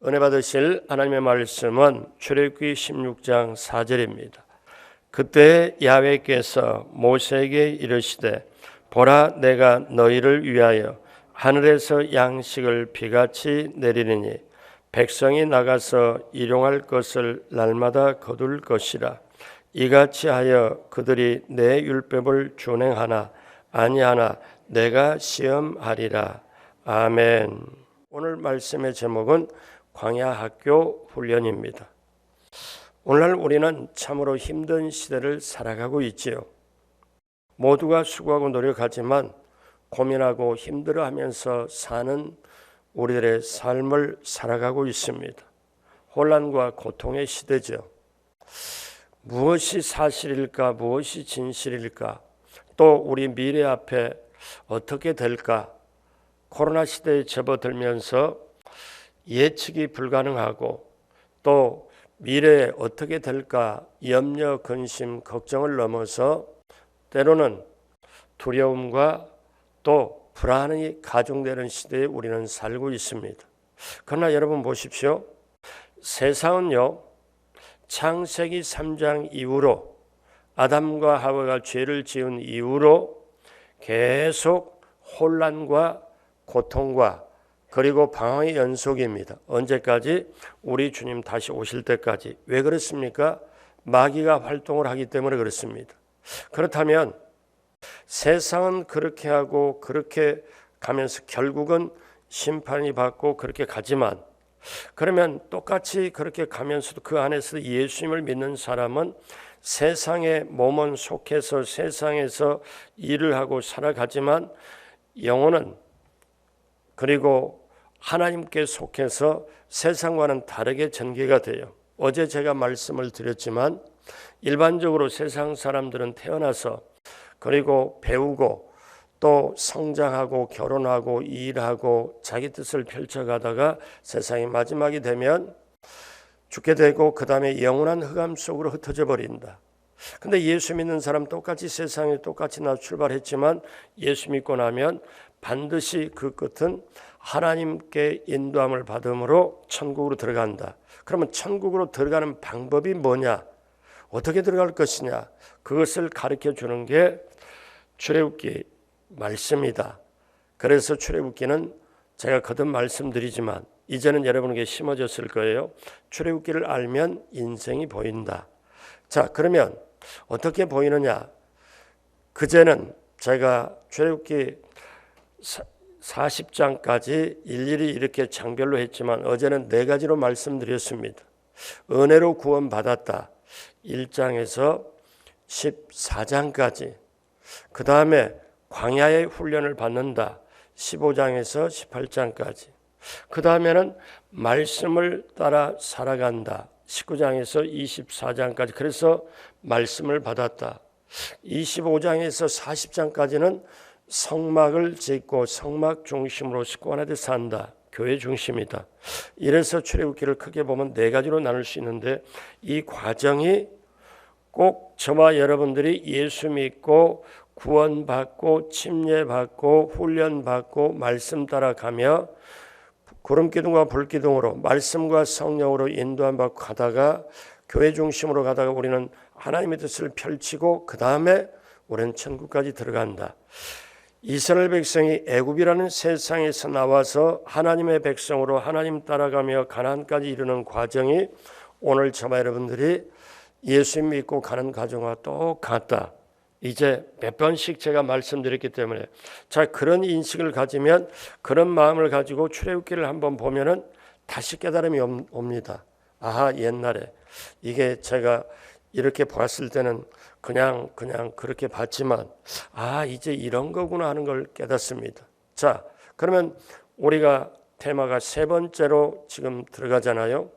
은혜 받으실 하나님의 말씀은 출애굽기 16장 4절입니다. 그때 야훼께서 모세에게 이르시되 보라, 내가 너희를 위하여 하늘에서 양식을 비같이 내리느니 백성이 나가서 일용할 것을 날마다 거둘 것이라. 이같이 하여 그들이 내 율법을 준행하나 아니하나 내가 시험하리라. 아멘. 오늘 말씀의 제목은 광야 학교 훈련입니다. 오늘날 우리는 참으로 힘든 시대를 살아가고 있지요. 모두가 수고하고 노력하지만 고민하고 힘들어하면서 사는 우리들의 삶을 살아가고 있습니다. 혼란과 고통의 시대죠. 무엇이 사실일까? 무엇이 진실일까? 또 우리 미래 앞에 어떻게 될까? 코로나 시대에 접어들면서 예측이 불가능하고 또 미래에 어떻게 될까 염려, 근심, 걱정을 넘어서 때로는 두려움과 또 불안이 가중되는 시대에 우리는 살고 있습니다. 그러나 여러분 보십시오. 세상은요, 창세기 3장 이후로 아담과 하와가 죄를 지은 이후로 계속 혼란과 고통과 그리고 방황의 연속입니다. 언제까지? 우리 주님 다시 오실 때까지. 왜 그렇습니까? 마귀가 활동을 하기 때문에 그렇습니다. 그렇다면 세상은 그렇게 하고 그렇게 가면서 결국은 심판이 받고 그렇게 가지만, 그러면 똑같이 그렇게 가면서도 그 안에서 예수님을 믿는 사람은 세상의 몸은 속해서 세상에서 일을 하고 살아가지만 영혼은 그리고 하나님께 속해서 세상과는 다르게 전개가 돼요. 어제 제가 말씀을 드렸지만 일반적으로 세상 사람들은 태어나서 그리고 배우고 또 성장하고 결혼하고 일하고 자기 뜻을 펼쳐가다가 세상이 마지막이 되면 죽게 되고 그 다음에 영원한 흑암 속으로 흩어져 버린다. 근데 예수 믿는 사람 똑같이 세상에 똑같이 나 출발했지만 예수 믿고 나면 반드시 그 끝은 하나님께 인도함을 받음으로 천국으로 들어간다. 그러면 천국으로 들어가는 방법이 뭐냐? 어떻게 들어갈 것이냐? 그것을 가르쳐 주는 게 출애굽기 말씀이다. 그래서 출애굽기는 제가 거듭 말씀드리지만 이제는 여러분에게 심어졌을 거예요. 출애굽기를 알면 인생이 보인다. 자, 그러면 어떻게 보이느냐? 그제는 제가 출애굽기 40장까지 일일이 이렇게 장별로 했지만 어제는 4가지로 말씀드렸습니다. 은혜로 구원받았다. 1장에서 14장까지. 그 다음에 광야의 훈련을 받는다. 15장에서 18장까지. 그 다음에는 말씀을 따라 살아간다. 19장에서 24장까지. 그래서 말씀을 받았다. 25장에서 40장까지는 성막을 짓고 성막 중심으로 식구안에 산다. 교회 중심이다. 이래서 출애굽기를 크게 보면 4가지로 나눌 수 있는데 이 과정이 꼭 저와 여러분들이 예수 믿고 구원받고 침례받고 훈련받고 말씀 따라가며 구름기둥과 불기둥으로 말씀과 성령으로 인도함 받고 가다가 교회 중심으로 가다가 우리는 하나님의 뜻을 펼치고 그 다음에 우리는 천국까지 들어간다. 이스라엘 백성이 애굽이라는 세상에서 나와서 하나님의 백성으로 하나님 따라가며 가나안까지 이르는 과정이 오늘 저와 여러분들이 예수 믿고 가는 과정과 똑같다. 이제 몇 번씩 제가 말씀드렸기 때문에 자, 그런 인식을 가지면 그런 마음을 가지고 출애굽기를 한번 보면은 다시 깨달음이 옵니다. 아하, 옛날에 이게 제가 이렇게 봤을 때는 그냥 그렇게 봤지만 이제 이런 거구나 하는 걸 깨닫습니다. 자, 그러면 우리가 테마가 3번째로 지금 들어가잖아요.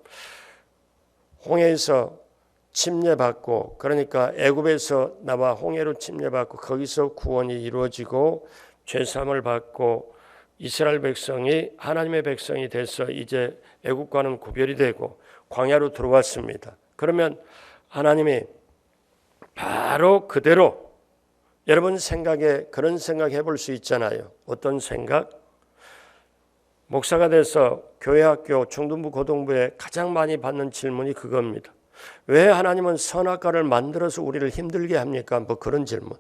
홍해에서 침례받고, 그러니까 애굽에서 나와 홍해로 침례받고 거기서 구원이 이루어지고 죄사함을 받고 이스라엘 백성이 하나님의 백성이 돼서 이제 애굽과는 구별이 되고 광야로 들어왔습니다. 그러면 하나님이 바로 그대로 여러분 생각에 그런 생각 해볼 수 있잖아요. 어떤 생각? 목사가 돼서 교회 학교 중등부 고등부에 가장 많이 받는 질문이 그겁니다. 왜 하나님은 선악과를 만들어서 우리를 힘들게 합니까? 뭐 그런 질문.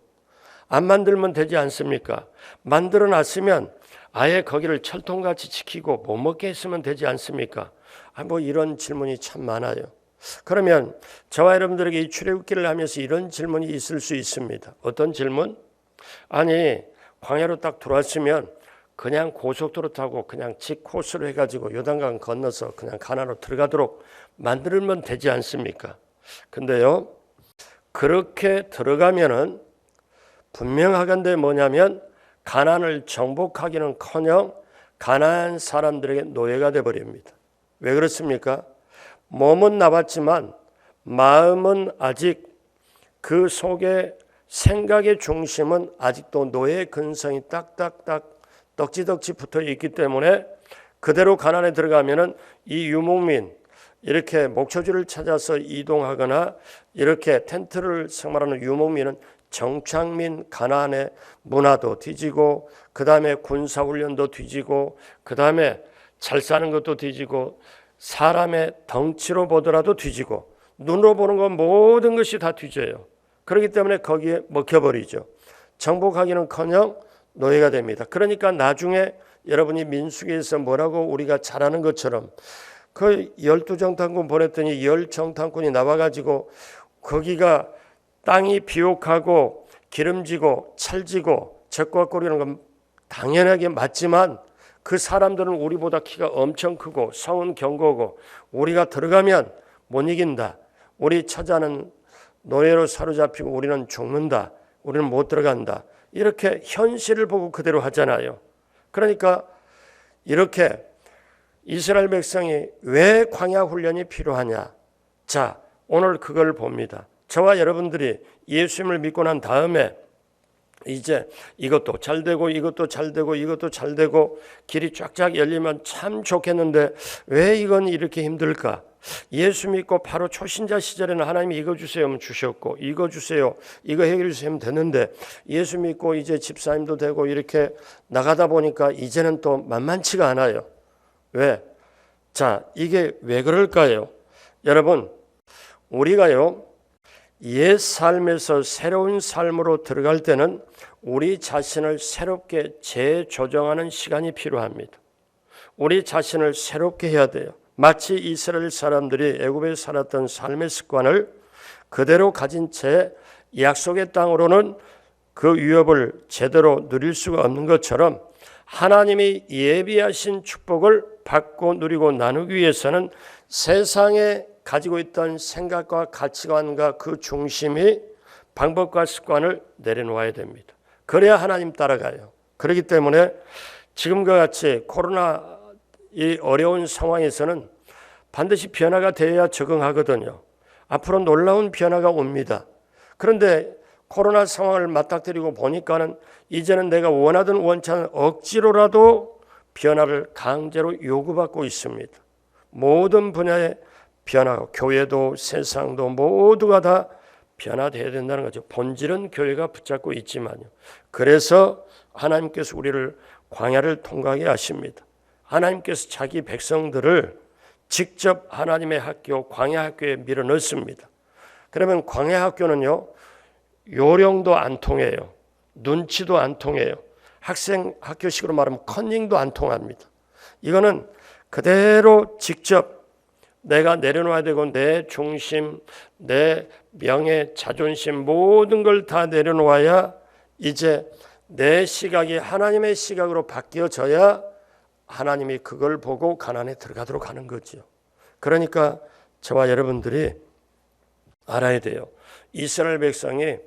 안 만들면 되지 않습니까? 만들어 놨으면 아예 거기를 철통같이 지키고 못 먹게 했으면 되지 않습니까? 뭐 이런 질문이 참 많아요. 그러면 저와 여러분들에게 이 출애굽기를 하면서 이런 질문이 있을 수 있습니다. 어떤 질문? 아니 광야로 딱 들어왔으면 그냥 고속도로 타고 그냥 직 코스로 해가지고 요단강 건너서 그냥 가나안으로 들어가도록 만들면 되지 않습니까? 근데요, 그렇게 들어가면은 분명하건대 뭐냐면 가나안을 정복하기는커녕 가나안 사람들에게 노예가 되어버립니다. 왜 그렇습니까? 몸은 나왔지만 마음은 아직 그 속에 생각의 중심은 아직도 노예의 근성이 딱딱딱 덕지덕지 붙어 있기 때문에 그대로 가나안에 들어가면은 이 유목민 이렇게 목초지를 찾아서 이동하거나 이렇게 텐트를 생활하는 유목민은 정착민 가나안의 문화도 뒤지고 그 다음에 군사훈련도 뒤지고 그 다음에 잘 사는 것도 뒤지고 사람의 덩치로 보더라도 뒤지고 눈으로 보는 건 모든 것이 다 뒤져요. 그렇기 때문에 거기에 먹혀버리죠. 정복하기는커녕 노예가 됩니다. 그러니까 나중에 여러분이 민수기에서 뭐라고 우리가 잘 아는 것처럼 그 12정탐꾼 보냈더니 10정탐꾼이 나와가지고 거기가 땅이 비옥하고 기름지고 찰지고 적과 꼬리는 건 당연하게 맞지만 그 사람들은 우리보다 키가 엄청 크고 성은 견고하고 우리가 들어가면 못 이긴다. 우리 처자는 노예로 사로잡히고 우리는 죽는다. 우리는 못 들어간다. 이렇게 현실을 보고 그대로 하잖아요. 그러니까 이렇게 이스라엘 백성이 왜 광야 훈련이 필요하냐? 자, 오늘 그걸 봅니다. 저와 여러분들이 예수님을 믿고 난 다음에 이제 이것도 잘 되고 이것도 잘 되고 이것도 잘 되고 길이 쫙쫙 열리면 참 좋겠는데 왜 이건 이렇게 힘들까? 예수 믿고 바로 초신자 시절에는 하나님이 이거 주세요 하면 주셨고 이거 주세요 이거 해결해 주시면 되는데 예수 믿고 이제 집사님도 되고 이렇게 나가다 보니까 이제는 또 만만치가 않아요. 왜? 자, 이게 왜 그럴까요? 여러분, 우리가요 옛 삶에서 새로운 삶으로 들어갈 때는 우리 자신을 새롭게 재조정하는 시간이 필요합니다. 우리 자신을 새롭게 해야 돼요. 마치 이스라엘 사람들이 애굽에 살았던 삶의 습관을 그대로 가진 채 약속의 땅으로는 그 위협을 제대로 누릴 수가 없는 것처럼 하나님이 예비하신 축복을 받고 누리고 나누기 위해서는 세상에 가지고 있던 생각과 가치관과 그 중심이 방법과 습관을 내려놓아야 됩니다. 그래야 하나님 따라가요. 그렇기 때문에 지금과 같이 코로나 이 어려운 상황에서는 반드시 변화가 되어야 적응하거든요. 앞으로 놀라운 변화가 옵니다. 그런데 코로나 상황을 맞닥뜨리고 보니까는 이제는 내가 원하든 원치 않든 억지로라도 변화를 강제로 요구받고 있습니다. 모든 분야의 변화가 교회도 세상도 모두가 다 변화되어야 된다는 거죠. 본질은 교회가 붙잡고 있지만요. 그래서 하나님께서 우리를 광야를 통과하게 하십니다. 하나님께서 자기 백성들을 직접 하나님의 학교, 광야 학교에 밀어넣습니다. 그러면 광야 학교는요, 요령도 안 통해요. 눈치도 안 통해요. 학생 학교식으로 말하면 컨닝도 안 통합니다. 이거는 그대로 직접 내가 내려놔야 되고 내 중심, 내 명예, 자존심 모든 걸 다 내려놓아야 이제 내 시각이 하나님의 시각으로 바뀌어져야 하나님이 그걸 보고 가나안에 들어가도록 하는 거죠. 그러니까 저와 여러분들이 알아야 돼요. 이스라엘 백성이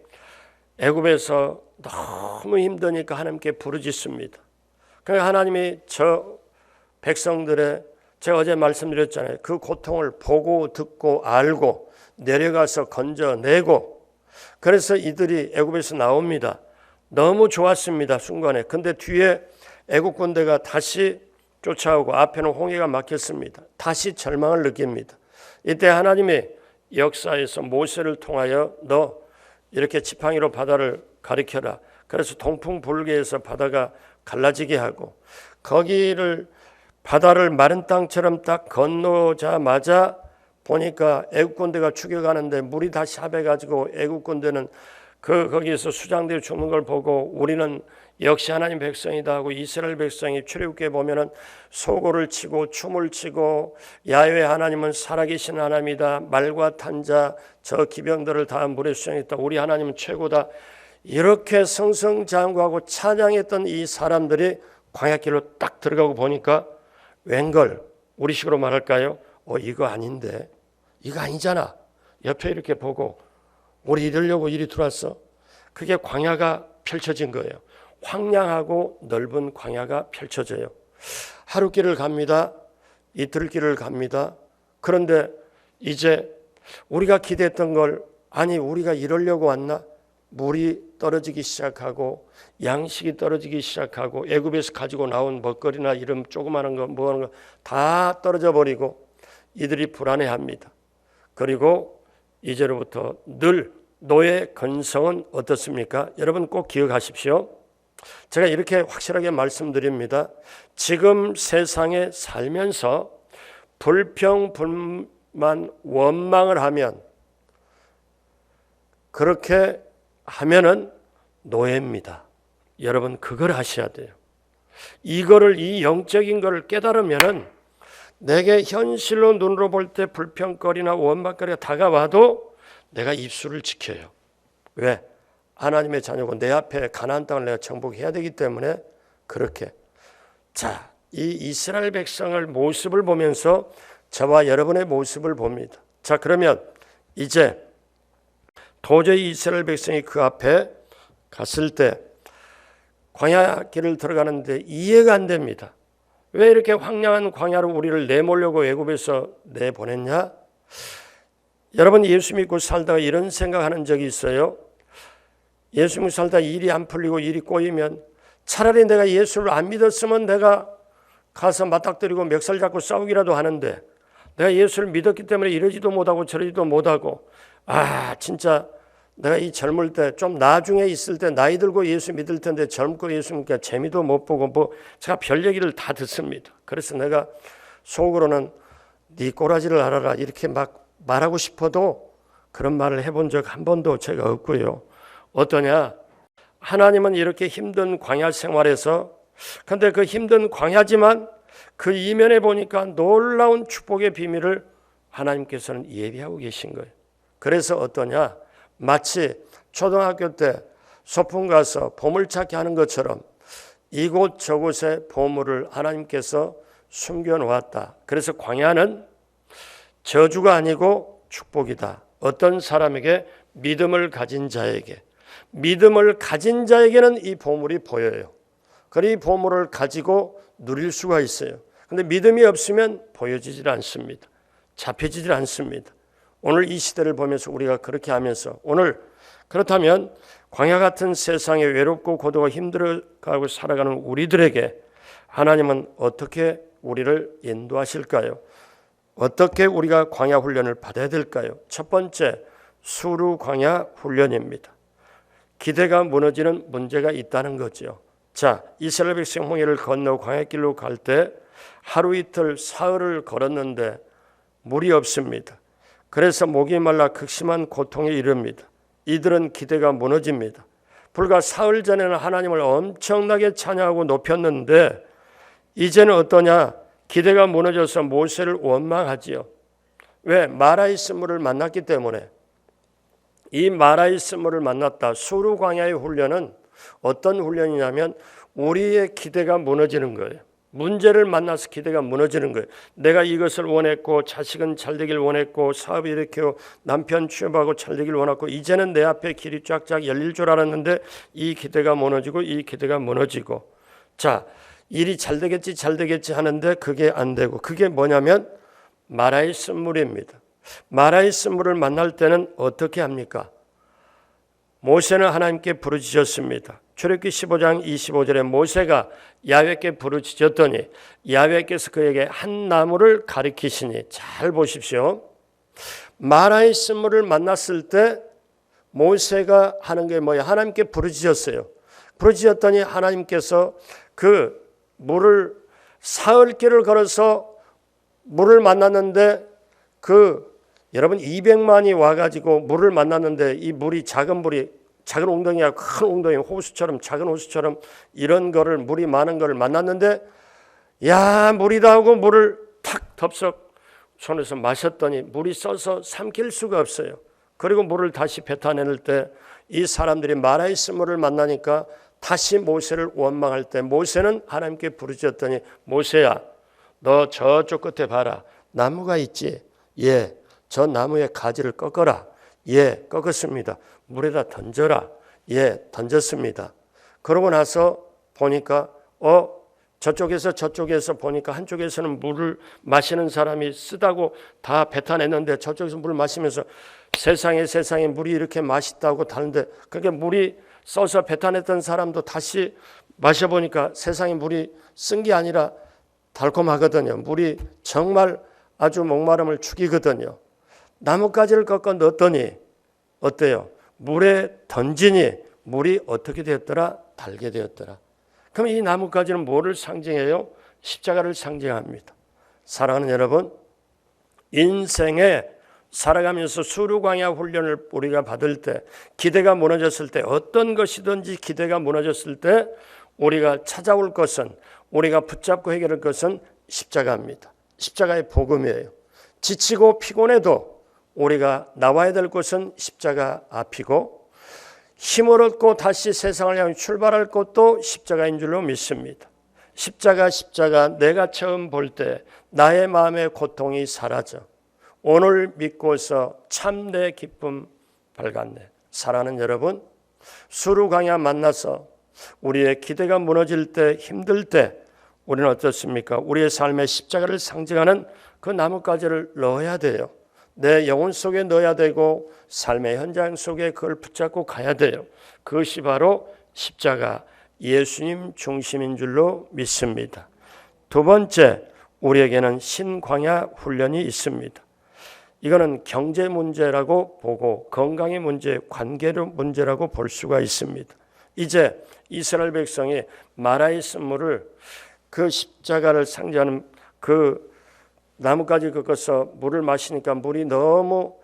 애굽에서 너무 힘드니까 하나님께 부르짖습니다. 그러니까 하나님이 저 백성들의 제가 어제 말씀드렸잖아요. 그 고통을 보고 듣고 알고 내려가서 건져내고 그래서 이들이 애굽에서 나옵니다. 너무 좋았습니다. 순간에. 근데 뒤에 애굽 군대가 다시 쫓아오고 앞에는 홍해가 막혔습니다. 다시 절망을 느낍니다. 이때 하나님이 역사에서 모세를 통하여 너 이렇게 지팡이로 바다를 가리켜라. 그래서 동풍불개에서 바다가 갈라지게 하고 거기를 바다를 마른 땅처럼 딱 건너자마자 보니까 애국 군대가 추격하는데 물이 다 샤베가지고 애국 군대는 거기에서 수장되어 죽는 걸 보고 우리는 역시 하나님 백성이다 하고 이스라엘 백성이 출애굽기에 보면은 소고를 치고 춤을 치고 야훼 하나님은 살아계신 하나님이다. 말과 탄자 저 기병들을 다 물에 수장했다. 우리 하나님은 최고다. 이렇게 승승장구하고 찬양했던 이 사람들이 광야길로 딱 들어가고 보니까 웬걸 우리식으로 말할까요? 이거 아닌데 이거 아니잖아. 옆에 이렇게 보고 우리 이러려고 이리 들어왔어. 그게 광야가 펼쳐진 거예요. 황량하고 넓은 광야가 펼쳐져요. 하루길을 갑니다. 이틀길을 갑니다. 그런데 이제 우리가 기대했던 걸 아니 우리가 이러려고 왔나? 물이 떨어지기 시작하고 양식이 떨어지기 시작하고 애굽에서 가지고 나온 먹거리나 이런 조그마한 거 뭐 하는 거 다 떨어져 버리고 이들이 불안해합니다. 그리고 이제로부터 늘 노예 근성은 어떻습니까? 여러분 꼭 기억하십시오. 제가 이렇게 확실하게 말씀드립니다. 지금 세상에 살면서 불평, 불만, 원망을 하면 그렇게 하면은 노예입니다. 여러분 그걸 아셔야 돼요. 이 영적인 걸 깨달으면은 내게 현실로 눈으로 볼 때 불평거리나 원망거리가 다가와도 내가 입술을 지켜요. 왜? 하나님의 자녀고 내 앞에 가나안 땅을 내가 정복해야 되기 때문에 그렇게. 자, 이 이스라엘 백성을 모습을 보면서 저와 여러분의 모습을 봅니다. 자, 그러면 이제 도저히 이스라엘 백성이 그 앞에 갔을 때 광야 길을 들어가는데 이해가 안 됩니다. 왜 이렇게 황량한 광야로 우리를 내몰려고 애굽에서 내보냈냐? 여러분 예수 믿고 살다가 이런 생각하는 적이 있어요. 예수 믿고 살다 일이 안 풀리고 일이 꼬이면 차라리 내가 예수를 안 믿었으면 내가 가서 맞닥뜨리고 멱살 잡고 싸우기라도 하는데 내가 예수를 믿었기 때문에 이러지도 못하고 저러지도 못하고 진짜 내가 이 젊을 때 좀 나중에 있을 때 나이 들고 예수 믿을 텐데 젊고 예수 믿으니까 재미도 못 보고 제가 별 얘기를 다 듣습니다. 그래서 내가 속으로는 네 꼬라지를 알아라 이렇게 막 말하고 싶어도 그런 말을 해본 적 한 번도 제가 없고요. 어떠냐? 하나님은 이렇게 힘든 광야 생활에서 근데 그 힘든 광야지만 그 이면에 보니까 놀라운 축복의 비밀을 하나님께서는 예비하고 계신 거예요. 그래서 어떠냐? 마치 초등학교 때 소풍 가서 보물찾기 하는 것처럼 이곳 저곳에 보물을 하나님께서 숨겨놓았다. 그래서 광야는 저주가 아니고 축복이다. 어떤 사람에게 믿음을 가진 자에게는 이 보물이 보여요. 그리고 이 보물을 가지고 누릴 수가 있어요. 그런데 믿음이 없으면 보여지질 않습니다. 잡혀지질 않습니다. 오늘 이 시대를 보면서 우리가 그렇게 하면서 오늘 그렇다면 광야 같은 세상에 외롭고 고독하고 힘들어가고 살아가는 우리들에게 하나님은 어떻게 우리를 인도하실까요? 어떻게 우리가 광야 훈련을 받아야 될까요? 첫 번째, 수루 광야 훈련입니다. 기대가 무너지는 문제가 있다는 거죠. 자, 이스라엘 백성 홍해를 건너 광야길로 갈 때 하루 이틀 사흘을 걸었는데 물이 없습니다. 그래서 목이 말라 극심한 고통에 이릅니다. 이들은 기대가 무너집니다. 불과 사흘 전에는 하나님을 엄청나게 찬양하고 높였는데 이제는 어떠냐? 기대가 무너져서 모세를 원망하지요. 왜? 마라의 쓴물을 만났기 때문에. 이 마라의 쓴물을 만났다. 수루 광야의 훈련은 어떤 훈련이냐면 우리의 기대가 무너지는 거예요. 문제를 만나서 기대가 무너지는 거예요. 내가 이것을 원했고 자식은 잘 되길 원했고 사업이 이렇게 남편 취업하고 잘 되길 원했고 이제는 내 앞에 길이 쫙쫙 열릴 줄 알았는데 이 기대가 무너지고 자, 일이 잘 되겠지 하는데 그게 안 되고 그게 뭐냐면 마라의 쓴물입니다. 마라의 쓴물을 만날 때는 어떻게 합니까? 모세는 하나님께 부르짖었습니다. 출애굽기 15장 25절에 모세가 야훼께 부르짖었더니 야훼께서 그에게 한 나무를 가리키시니 잘 보십시오. 마라의 쓴물을 만났을 때 모세가 하는 게 뭐야? 하나님께 부르짖었어요. 부르짖었더니 하나님께서 그 물을 사흘 길을 걸어서 물을 만났는데 여러분 200만이 와가지고 물을 만났는데 이 물이 작은 웅덩이야 큰 웅덩이 호수처럼 작은 호수처럼 이런 거를 물이 많은 거를 만났는데 야 물이다 하고 물을 탁 덥석 손에서 마셨더니 물이 써서 삼킬 수가 없어요. 그리고 물을 다시 뱉어내는 때 이 사람들이 마라이스 물을 만나니까 다시 모세를 원망할 때 모세는 하나님께 부르짖었더니 모세야 너 저쪽 끝에 봐라. 나무가 있지? 예. 저 나무의 가지를 꺾어라. 예. 꺾었습니다. 물에다 던져라. 예. 던졌습니다. 그러고 나서 보니까 저쪽에서 보니까 한쪽에서는 물을 마시는 사람이 쓰다고 다 뱉어냈는데 저쪽에서 물을 마시면서 세상에 물이 이렇게 맛있다고 다는데 그게 물이 써서 뱉어냈던 사람도 다시 마셔보니까 세상에 물이 쓴 게 아니라 달콤하거든요. 물이 정말 아주 목마름을 죽이거든요. 나뭇가지를 꺾어 넣었더니 어때요? 물에 던지니 물이 어떻게 되었더라? 달게 되었더라. 그럼 이 나뭇가지는 뭐를 상징해요? 십자가를 상징합니다. 사랑하는 여러분, 인생에 살아가면서 수루광야 훈련을 우리가 받을 때 기대가 무너졌을 때 어떤 것이든지 기대가 무너졌을 때 우리가 찾아올 것은 우리가 붙잡고 해결할 것은 십자가입니다. 십자가의 복음이에요. 지치고 피곤해도 우리가 나와야 될 곳은 십자가 앞이고 힘을 얻고 다시 세상을 향해 출발할 것도 십자가인 줄로 믿습니다. 십자가 내가 처음 볼 때 나의 마음의 고통이 사라져 오늘 믿고서 참 내 기쁨 밝았네. 사랑하는 여러분, 수루광야 만나서 우리의 기대가 무너질 때 힘들 때 우리는 어떻습니까? 우리의 삶의 십자가를 상징하는 그 나뭇가지를 넣어야 돼요. 내 영혼 속에 넣어야 되고 삶의 현장 속에 그걸 붙잡고 가야 돼요. 그것이 바로 십자가 예수님 중심인 줄로 믿습니다. 두 번째, 우리에게는 신광야 훈련이 있습니다. 이거는 경제 문제라고 보고 건강의 문제, 관계의 문제라고 볼 수가 있습니다. 이제 이스라엘 백성이 마라의 쓴물을 그 십자가를 상징하는 그 나뭇가지 꺾어서 물을 마시니까 물이 너무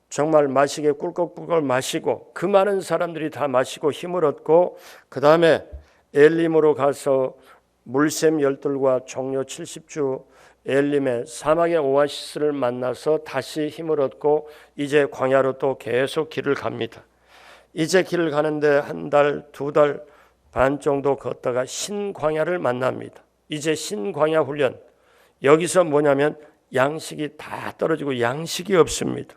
정말 마시게 꿀꺽꿀꺽 마시고 그 많은 사람들이 다 마시고 힘을 얻고 그 다음에 엘림으로 가서 물샘 열둘과 종려 70주 엘림의 사막의 오아시스를 만나서 다시 힘을 얻고 이제 광야로 또 계속 길을 갑니다. 이제 길을 가는데 한 달, 두 달 반 정도 걷다가 신광야를 만납니다. 이제 신광야 훈련. 여기서 뭐냐면 양식이 다 떨어지고 양식이 없습니다.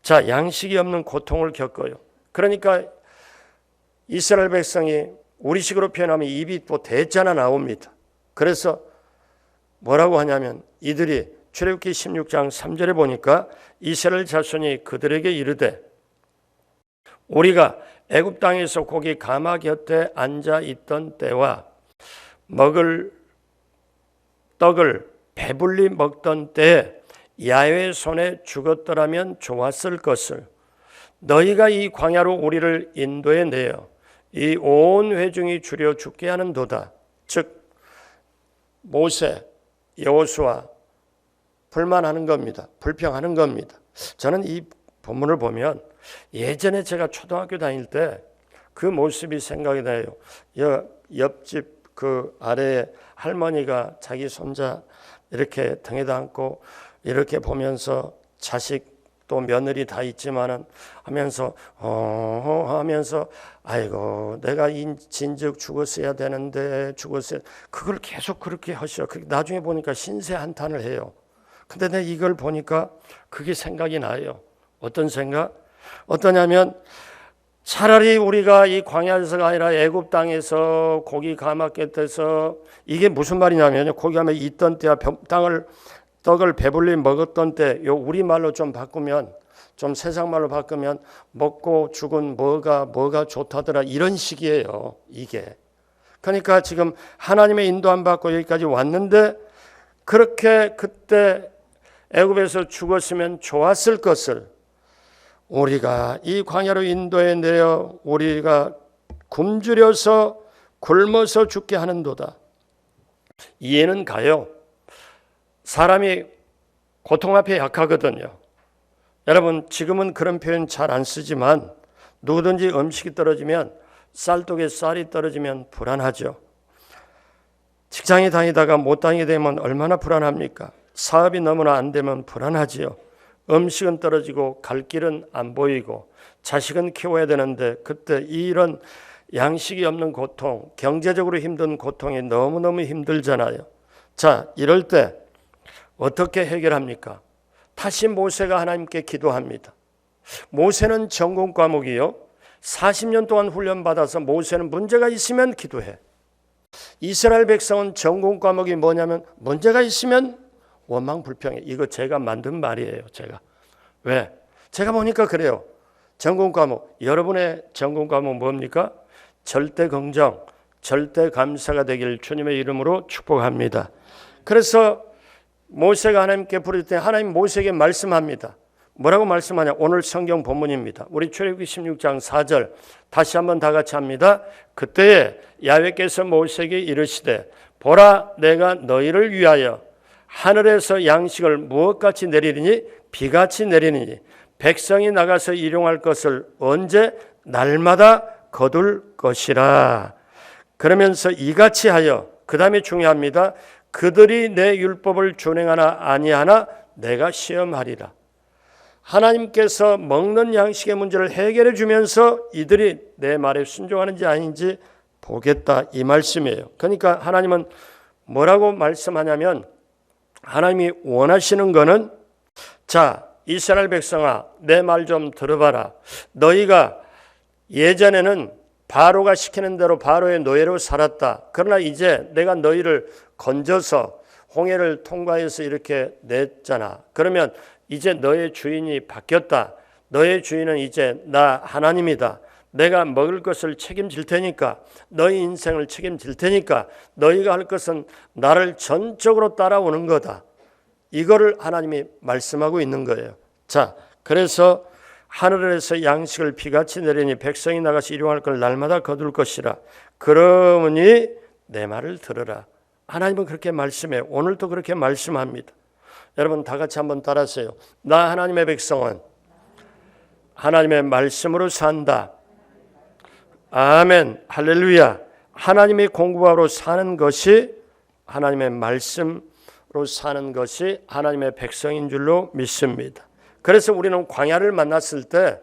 자, 양식이 없는 고통을 겪어요. 그러니까 이스라엘 백성이 우리식으로 표현하면 입이 또 대자나 나옵니다. 그래서 뭐라고 하냐면 이들이 출애굽기 16장 3절에 보니까 이스라엘 자손이 그들에게 이르되 우리가 애굽 땅에서 고기 가마 곁에 앉아 있던 때와 먹을 떡을 배불리 먹던 때에 야훼 손에 죽었더라면 좋았을 것을 너희가 이 광야로 우리를 인도해 내어 이 온 회중이 주려 죽게 하는도다. 즉 모세, 여호수아 불만하는 겁니다. 불평하는 겁니다. 저는 이 본문을 보면 예전에 제가 초등학교 다닐 때 그 모습이 생각이 나요. 옆집 그 아래에 할머니가 자기 손자 이렇게 등에다 안고 이렇게 보면서 자식 또 며느리 다 있지만은 하면서 하면서 아이고 내가 진즉 죽었어야 되는데 죽었어야 그걸 계속 그렇게 하셔. 나중에 보니까 신세 한탄을 해요. 근데 내가 이걸 보니까 그게 생각이 나요. 어떤 생각? 어떠냐면 차라리 우리가 이 광야에서가 아니라 애굽 땅에서 고기 가마 곁에서 이게 무슨 말이냐면요. 고기 가마 있던 때와 떡을 배불리 먹었던 때, 요 우리말로 좀 바꾸면, 좀 세상말로 바꾸면 먹고 죽은 뭐가 좋다더라 이런 식이에요. 이게. 그러니까 지금 하나님의 인도 안 받고 여기까지 왔는데 그렇게 그때 애굽에서 죽었으면 좋았을 것을 우리가 이 광야로 인도해 내어 우리가 굶주려서 굶어서 죽게 하는도다. 이해는 가요. 사람이 고통 앞에 약하거든요. 여러분, 지금은 그런 표현 잘 안 쓰지만 누구든지 음식이 떨어지면, 쌀독에 쌀이 떨어지면 불안하죠. 직장에 다니다가 못 다니게 되면 얼마나 불안합니까? 사업이 너무나 안 되면 불안하지요. 음식은 떨어지고 갈 길은 안 보이고 자식은 키워야 되는데 그때 이런 양식이 없는 고통, 경제적으로 힘든 고통이 너무너무 힘들잖아요. 자, 이럴 때 어떻게 해결합니까? 다시 모세가 하나님께 기도합니다. 모세는 전공 과목이요. 40년 동안 훈련받아서 모세는 문제가 있으면 기도해. 이스라엘 백성은 전공 과목이 뭐냐면 문제가 있으면 원망 불평해. 이거 제가 만든 말이에요. 제가. 왜? 제가 보니까 그래요. 전공 과목. 여러분의 전공 과목 뭡니까? 절대 긍정, 절대 감사가 되길 주님의 이름으로 축복합니다. 그래서 모세가 하나님께 부를 때 하나님 모세에게 말씀합니다. 뭐라고 말씀하냐? 오늘 성경 본문입니다. 우리 출애굽기 16장 4절 다시 한번 다 같이 합니다. 그때에 야훼께서 모세에게 이르시되 보라, 내가 너희를 위하여 하늘에서 양식을 무엇같이 내리리니? 비같이 내리니 백성이 나가서 일용할 것을 언제? 날마다 거둘 것이라. 그러면서 이같이 하여, 그 다음에 중요합니다. 그들이 내 율법을 준행하나 아니하나 내가 시험하리라. 하나님께서 먹는 양식의 문제를 해결해 주면서 이들이 내 말에 순종하는지 아닌지 보겠다, 이 말씀이에요. 그러니까 하나님은 뭐라고 말씀하냐면, 하나님이 원하시는 거는, 자, 이스라엘 백성아, 내 말 좀 들어봐라. 너희가 예전에는 바로가 시키는 대로 바로의 노예로 살았다. 그러나 이제 내가 너희를 건져서 홍해를 통과해서 이렇게 냈잖아. 그러면 이제 너의 주인이 바뀌었다. 너의 주인은 이제 나 하나님이다. 내가 먹을 것을 책임질 테니까, 너희 인생을 책임질 테니까 너희가 할 것은 나를 전적으로 따라오는 거다. 이거를 하나님이 말씀하고 있는 거예요. 자, 그래서 하늘에서 양식을 비같이 내리니 백성이 나가서 일용할 걸 날마다 거둘 것이라. 그러므니 내 말을 들으라. 하나님은 그렇게 말씀해요. 오늘도 그렇게 말씀합니다. 여러분 다 같이 한번 따라하세요. 나 하나님의 백성은 하나님의 말씀으로 산다. 아멘. 할렐루야. 하나님이 공부하러 사는 것이, 하나님의 말씀으로 사는 것이 하나님의 백성인 줄로 믿습니다. 그래서 우리는 광야를 만났을 때,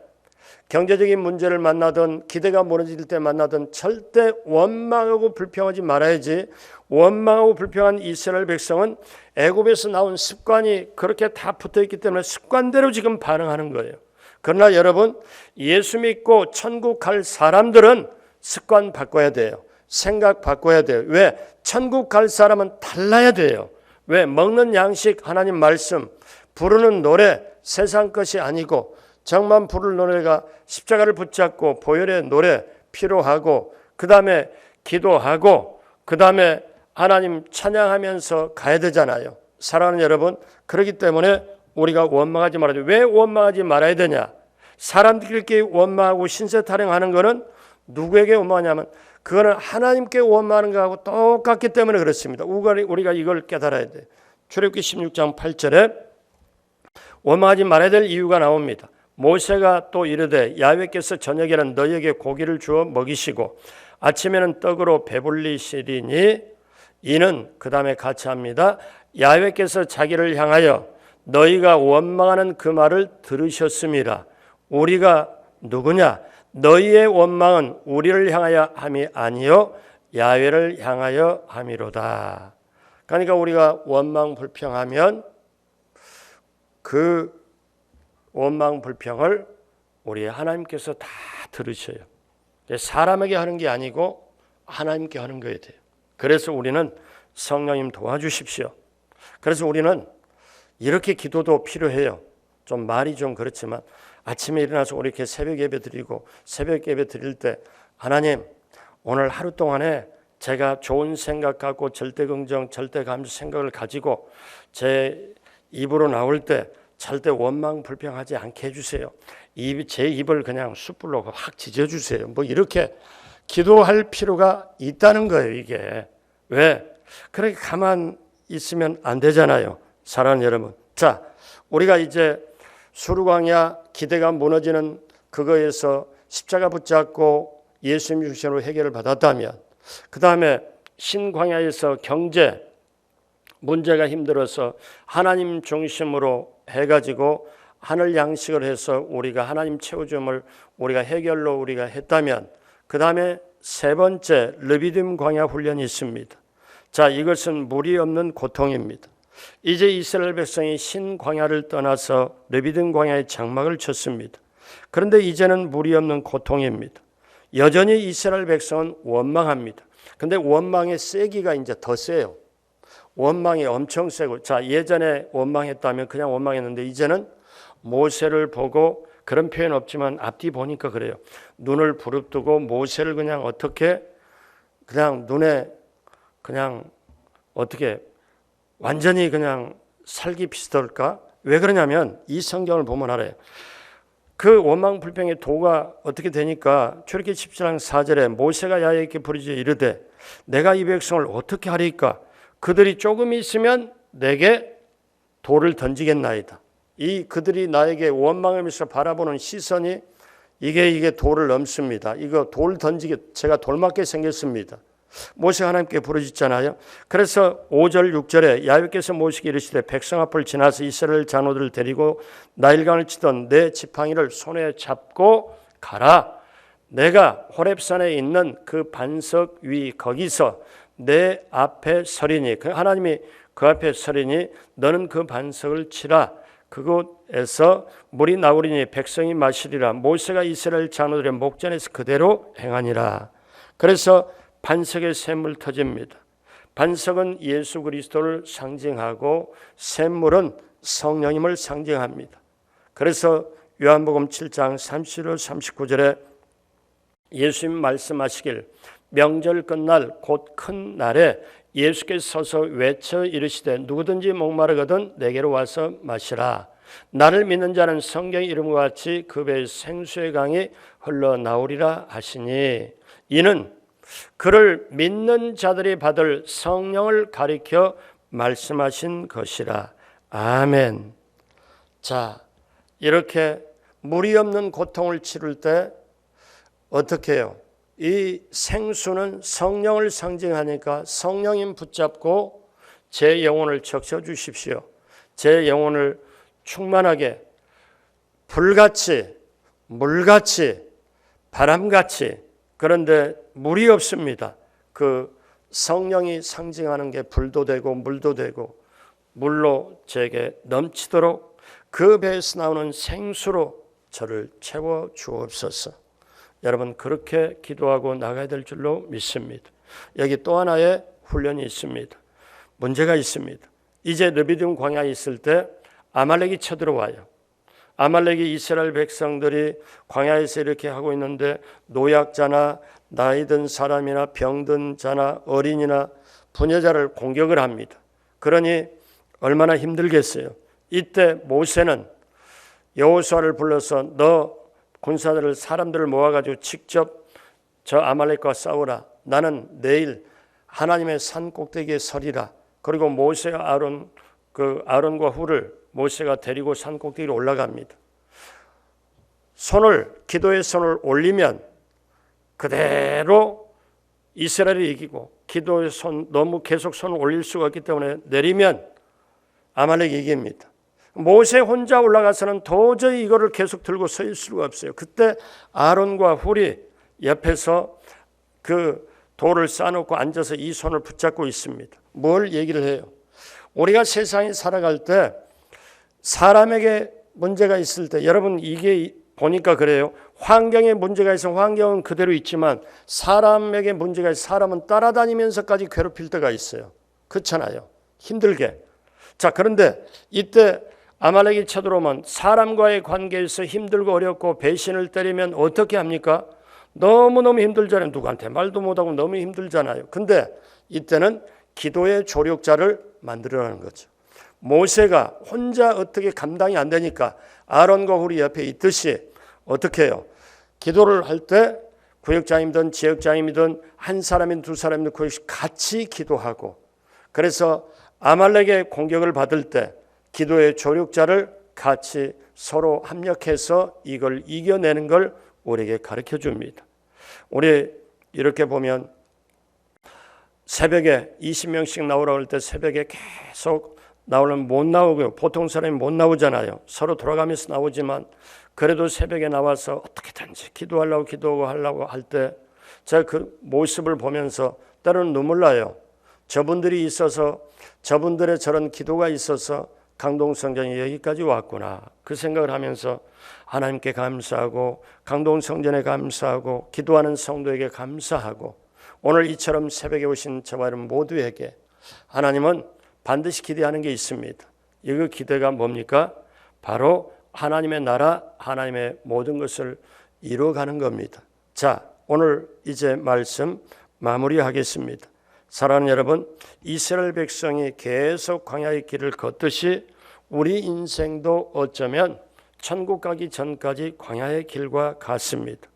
경제적인 문제를 만나든 기대가 무너질 때 만나든 절대 원망하고 불평하지 말아야지. 원망하고 불평한 이스라엘 백성은 애굽에서 나온 습관이 그렇게 다 붙어있기 때문에 습관대로 지금 반응하는 거예요. 그러나 여러분, 예수 믿고 천국 갈 사람들은 습관 바꿔야 돼요. 생각 바꿔야 돼요. 왜? 천국 갈 사람은 달라야 돼요. 왜? 먹는 양식, 하나님 말씀, 부르는 노래, 세상 것이 아니고 정말 부를 노래가 십자가를 붙잡고 보혈의 노래 필요하고, 그 다음에 기도하고, 그 다음에 하나님 찬양하면서 가야 되잖아요. 사랑하는 여러분, 그렇기 때문에 우리가 원망하지 말아야 돼요. 왜 원망하지 말아야 되냐? 사람들끼리 원망하고 신세 타령하는 것은 누구에게 원망하냐면 그거는 하나님께 원망하는 것하고 똑같기 때문에 그렇습니다. 우리가 이걸 깨달아야 돼요. 출애굽기 16장 8절에 원망하지 말아야 될 이유가 나옵니다. 모세가 또 이르되 야훼께서 저녁에는 너희에게 고기를 주어 먹이시고 아침에는 떡으로 배불리시리니, 이는 그 다음에 같이 합니다. 야훼께서 자기를 향하여 너희가 원망하는 그 말을 들으셨음이라. 우리가 누구냐? 너희의 원망은 우리를 향하여 함이 아니요 야훼를 향하여 함이로다. 그러니까 우리가 원망 불평하면 그 원망 불평을 우리 하나님께서 다 들으셔요. 사람에게 하는 게 아니고 하나님께 하는 거에 돼요. 그래서 우리는 성령님 도와주십시오. 그래서 우리는 이렇게 기도도 필요해요. 좀 말이 좀 그렇지만 아침에 일어나서 우리 이렇게 새벽 예배 드리고, 새벽 예배 드릴 때 하나님, 오늘 하루 동안에 제가 좋은 생각 갖고 절대 긍정, 절대 감사 생각을 가지고 제 입으로 나올 때 절대 원망 불평하지 않게 해주세요. 제 입을 그냥 숯불로 확 지져주세요. 뭐 이렇게 기도할 필요가 있다는 거예요. 이게 왜? 그렇게 가만 있으면 안 되잖아요. 사랑하는 여러분. 자, 우리가 이제 수르광야 기대가 무너지는 그거에서 십자가 붙잡고 예수님 중심으로 해결을 받았다면, 그 다음에 신광야에서 경제 문제가 힘들어서 하나님 중심으로 해가지고 하늘 양식을 해서 우리가 하나님 채워줌을 우리가 해결로 우리가 했다면, 그 다음에 세 번째 르비딤 광야 훈련이 있습니다. 자, 이것은 무리 없는 고통입니다. 이제 이스라엘 백성이 신광야를 떠나서 르비딤 광야의 장막을 쳤습니다. 그런데 이제는 무리 없는 고통입니다. 여전히 이스라엘 백성은 원망합니다. 근데 원망의 세기가 이제 더 세요. 원망이 엄청 세고, 자, 예전에 원망했다면 그냥 원망했는데 이제는 모세를 보고, 그런 표현 없지만 앞뒤 보니까 그래요. 눈을 부릅뜨고 모세를 그냥 어떻게 그냥 눈에 그냥 어떻게 완전히 그냥 살기 비슷할까? 왜 그러냐면 이 성경을 보면 알아요. 그 원망 불평의 도가 어떻게 되니까 출애굽기 17장 4절에 모세가 야훼께 부르짖어 이르되 내가 이 백성을 어떻게 하리까? 그들이 조금 있으면 내게 돌을 던지겠나이다. 이 그들이 나에게 원망하면서 바라보는 시선이 이게 돌을 넘습니다. 이거 돌 던지게 제가 돌 맞게 생겼습니다. 모세가 하나님께 부르짖잖아요. 그래서 5절 6절에 야훼께서 모세에게 이르시되 백성 앞을 지나서 이스라엘 장로들을 데리고 나일강을 치던 내 지팡이를 손에 잡고 가라. 내가 호렙산에 있는 그 반석 위 거기서 내 앞에 서리니, 하나님이 그 앞에 서리니 너는 그 반석을 치라. 그곳에서 물이 나오리니 백성이 마시리라. 모세가 이스라엘 장로들의 목전에서 그대로 행하니라. 그래서 반석에 샘물 터집니다. 반석은 예수 그리스도를 상징하고 샘물은 성령님을 상징합니다. 그래서 요한복음 7장 37절 39절에 예수님 말씀하시길 명절 끝날 곧 큰 날에 예수께서 서서 외쳐 이르시되 누구든지 목마르거든 내게로 와서 마시라. 나를 믿는 자는 성경 이름과 같이 그 배에 생수의 강이 흘러나오리라 하시니, 이는 그를 믿는 자들이 받을 성령을 가리켜 말씀하신 것이라. 아멘. 자, 이렇게 무리 없는 고통을 치를 때 어떻게 해요? 이 생수는 성령을 상징하니까 성령님 붙잡고 제 영혼을 적셔주십시오. 제 영혼을 충만하게 불같이 물같이 바람같이, 그런데 물이 없습니다. 그 성령이 상징하는 게 불도 되고 물도 되고 물로 제게 넘치도록 그 배에서 나오는 생수로 저를 채워 주옵소서. 여러분 그렇게 기도하고 나가야 될 줄로 믿습니다. 여기 또 하나의 훈련이 있습니다. 문제가 있습니다. 이제 르비딤 광야에 있을 때 아말렉이 쳐들어와요. 아말렉이 이스라엘 백성들이 광야에서 이렇게 하고 있는데 노약자나 나이 든 사람이나 병든 자나 어린이나 부녀자를 공격을 합니다. 그러니 얼마나 힘들겠어요. 이때 모세는 여호수아를 불러서 너 군사들을 사람들을 모아가지고 직접 저 아말렉과 싸우라. 나는 내일 하나님의 산 꼭대기에 서리라. 그리고 모세와 아론과 훌을 모세가 데리고 산 꼭대기로 올라갑니다. 기도의 손을 올리면 그대로 이스라엘이 이기고, 기도의 손 너무 계속 손을 올릴 수가 없기 때문에 내리면 아말렉이 이깁니다. 모세 혼자 올라가서는 도저히 이거를 계속 들고 서 있을 수가 없어요. 그때 아론과 훌이 옆에서 그 돌을 쌓아놓고 앉아서 이 손을 붙잡고 있습니다. 뭘 얘기를 해요? 우리가 세상에 살아갈 때 사람에게 문제가 있을 때, 여러분 이게 보니까 그래요. 환경에 문제가 있으면 환경은 그대로 있지만 사람에게 문제가 있으면 사람은 따라다니면서까지 괴롭힐 때가 있어요. 그렇잖아요. 힘들게. 자, 그런데 이때 아말렉이 쳐들어오면 사람과의 관계에서 힘들고 어렵고 배신을 때리면 어떻게 합니까? 너무너무 힘들잖아요. 누구한테 말도 못하고 너무 힘들잖아요. 근데 이때는 기도의 조력자를 만들어라는 거죠. 모세가 혼자 어떻게 감당이 안 되니까 아론과 훌이 옆에 있듯이 어떻게 해요? 기도를 할 때 구역장이든 지역장이든 한 사람이든 두 사람이든 같이 기도하고, 그래서 아말렉의 공격을 받을 때 기도의 조력자를 같이 서로 합력해서 이걸 이겨내는 걸 우리에게 가르쳐 줍니다. 우리 이렇게 보면 새벽에 20명씩 나오라고 할 때 새벽에 계속 나오려면 못 나오고요. 보통 사람이 못 나오잖아요. 서로 돌아가면서 나오지만 그래도 새벽에 나와서 어떻게든지 기도하려고 할 때 제가 그 모습을 보면서 때로는 눈물 나요. 저분들이 있어서, 저분들의 저런 기도가 있어서 강동성전이 여기까지 왔구나, 그 생각을 하면서 하나님께 감사하고 강동성전에 감사하고 기도하는 성도에게 감사하고, 오늘 이처럼 새벽에 오신 저와 여러분 모두에게 하나님은 반드시 기대하는 게 있습니다. 이 기대가 뭡니까? 바로 하나님의 나라, 하나님의 모든 것을 이루어가는 겁니다. 자, 오늘 이제 말씀 마무리하겠습니다. 사랑하는 여러분, 이스라엘 백성이 계속 광야의 길을 걷듯이 우리 인생도 어쩌면 천국 가기 전까지 광야의 길과 같습니다.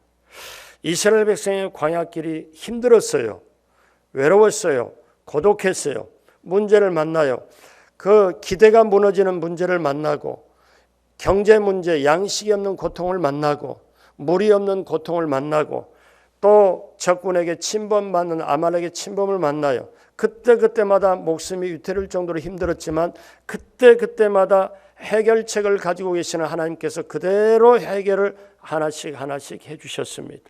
이스라엘 백성의 광야길이 힘들었어요. 외로웠어요. 고독했어요. 문제를 만나요. 그 기대가 무너지는 문제를 만나고, 경제 문제, 양식이 없는 고통을 만나고, 물이 없는 고통을 만나고, 또 적군에게 침범받는 아말렉의 침범을 만나요. 그때마다 목숨이 위태로울 정도로 힘들었지만 그때마다 해결책을 가지고 계시는 하나님께서 그대로 해결을 하나씩 해주셨습니다.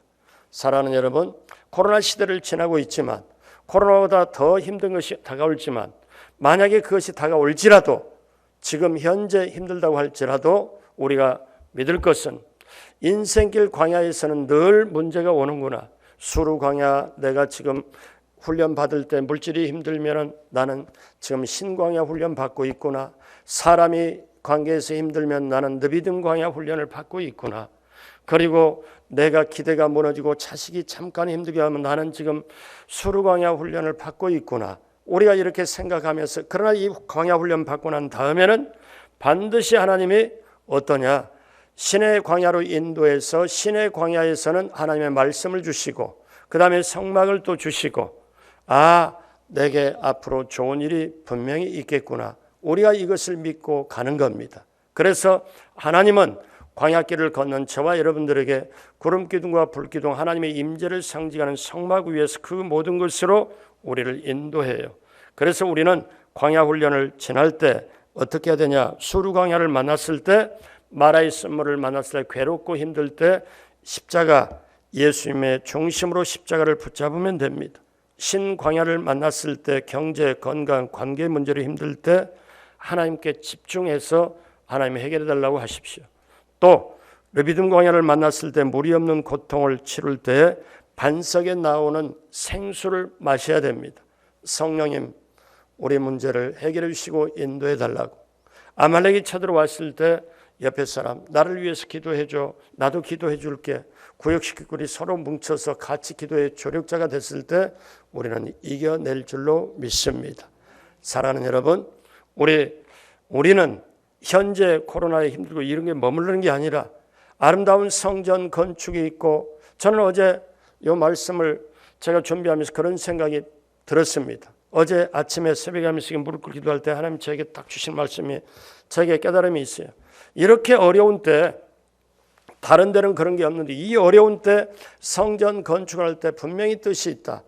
사랑하는 여러분, 코로나 시대를 지나고 있지만, 코로나보다 더 힘든 것이 다가올지만, 만약에 그것이 다가올지라도, 지금 현재 힘들다고 할지라도 우리가 믿을 것은 인생길 광야에서는 늘 문제가 오는구나. 수루 광야, 내가 지금 훈련 받을 때 물질이 힘들면 나는 지금 신광야 훈련 받고 있구나. 사람이 관계에서 힘들면 나는 느비든 광야 훈련을 받고 있구나. 그리고 내가 기대가 무너지고 자식이 잠깐 힘들게 하면 나는 지금 수루 광야 훈련을 받고 있구나. 우리가 이렇게 생각하면서, 그러나 이 광야 훈련 받고 난 다음에는 반드시 하나님이 어떠냐? 신의 광야로 인도해서 신의 광야에서는 하나님의 말씀을 주시고, 그 다음에 성막을 또 주시고, 내게 앞으로 좋은 일이 분명히 있겠구나. 우리가 이것을 믿고 가는 겁니다. 그래서 하나님은 광야길을 걷는 저와 여러분들에게 구름기둥과 불기둥, 하나님의 임재를 상징하는 성막 위에서 그 모든 것으로 우리를 인도해요. 그래서 우리는 광야 훈련을 지날 때 어떻게 해야 되냐? 수루 광야를 만났을 때, 마라의 쓴물을 만났을 때, 괴롭고 힘들 때 십자가, 예수님의 중심으로 십자가를 붙잡으면 됩니다. 신광야를 만났을 때, 경제, 건강, 관계 문제로 힘들 때 하나님께 집중해서 하나님이 해결해 달라고 하십시오. 또 르비딤 광야를 만났을 때 물이 없는 고통을 치룰 때 반석에 나오는 생수를 마셔야 됩니다. 성령님, 우리 문제를 해결해 주시고 인도해 달라고. 아말렉이 쳐들어왔을 때 옆에 사람, 나를 위해서 기도해 줘, 나도 기도해 줄게. 구역 식구들이 서로 뭉쳐서 같이 기도의 조력자가 됐을 때 우리는 이겨낼 줄로 믿습니다. 사랑하는 여러분, 우리는 현재 코로나에 힘들고 이런 게 머무르는 게 아니라 아름다운 성전 건축이 있고, 저는 어제 이 말씀을 제가 준비하면서 그런 생각이 들었습니다. 어제 아침에 새벽에 하면서 무릎 꿇고 기도할 때 하나님 저에게 딱 주신 말씀이, 저에게 깨달음이 있어요. 이렇게 어려운 때, 다른 데는 그런 게 없는데 이 어려운 때 성전 건축할 때 분명히 뜻이 있다.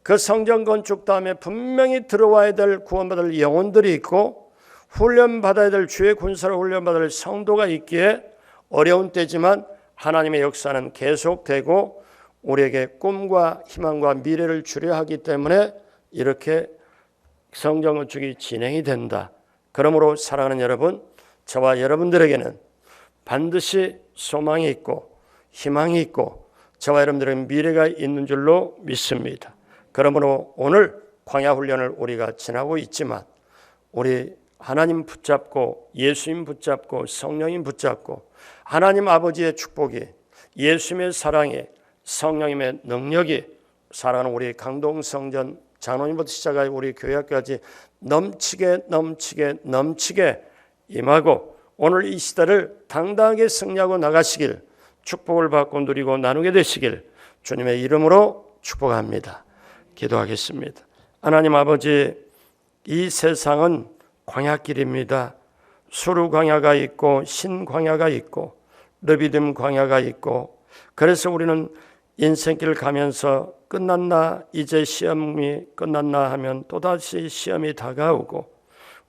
그 성전 건축 다음에 분명히 들어와야 될 구원받을 영혼들이 있고, 훈련받아야 될 주의 군사로 훈련받을 성도가 있기에 어려운 때지만 하나님의 역사는 계속되고 우리에게 꿈과 희망과 미래를 주려 하기 때문에 이렇게 성전 건축이 진행이 된다. 그러므로 사랑하는 여러분, 저와 여러분들에게는 반드시 소망이 있고 희망이 있고 저와 여러분들에게 미래가 있는 줄로 믿습니다. 그러므로 오늘 광야 훈련을 우리가 지나고 있지만 우리 하나님 붙잡고, 예수님 붙잡고, 성령님 붙잡고, 하나님 아버지의 축복이, 예수님의 사랑이, 성령님의 능력이 사랑하는 우리 강동성전 장로님부터 시작하여 우리 교회까지 넘치게 임하고 오늘 이 시대를 당당하게 승리하고 나가시길 축복을 받고 누리고 나누게 되시길 주님의 이름으로 축복합니다. 기도하겠습니다. 하나님 아버지, 이 세상은 광야길입니다. 수르 광야가 있고 신 광야가 있고 르비딤 광야가 있고, 그래서 우리는 인생길 가면서 끝났나, 이제 시험이 끝났나 하면 또다시 시험이 다가오고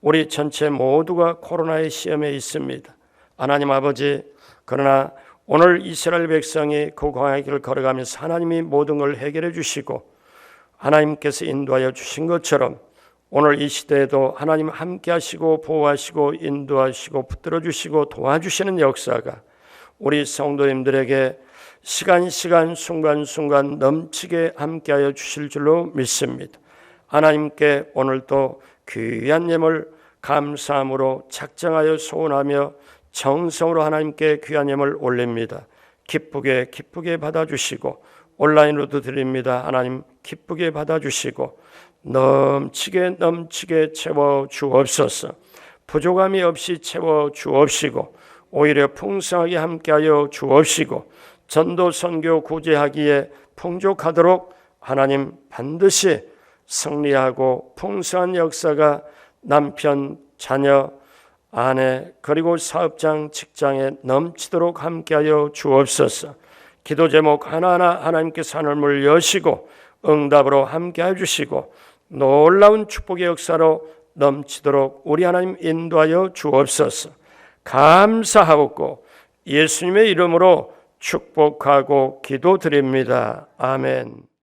우리 전체 모두가 코로나의 시험에 있습니다. 하나님 아버지, 그러나 오늘 이스라엘 백성이 그 광야의 길을 걸어가면서 하나님이 모든 걸 해결해 주시고 하나님께서 인도하여 주신 것처럼 오늘 이 시대에도 하나님 함께 하시고 보호하시고 인도하시고 붙들어 주시고 도와주시는 역사가 우리 성도님들에게 시간 순간순간 넘치게 함께하여 주실 줄로 믿습니다. 하나님께 오늘도 귀한 예물 감사함으로 작정하여 소원하며 정성으로 하나님께 귀한 예물 올립니다. 기쁘게 받아주시고 온라인으로도 드립니다. 하나님 기쁘게 받아주시고 넘치게 채워 주옵소서. 부족함이 없이 채워 주옵시고 오히려 풍성하게 함께하여 주옵시고 전도 선교 구제하기에 풍족하도록 하나님 반드시 승리하고 풍성한 역사가 남편, 자녀, 아내 그리고 사업장, 직장에 넘치도록 함께하여 주옵소서. 기도 제목 하나하나 하나님께서 하늘문을 여시고 응답으로 함께해 주시고 놀라운 축복의 역사로 넘치도록 우리 하나님 인도하여 주옵소서. 감사하옵고 예수님의 이름으로 축복하고 기도드립니다. 아멘.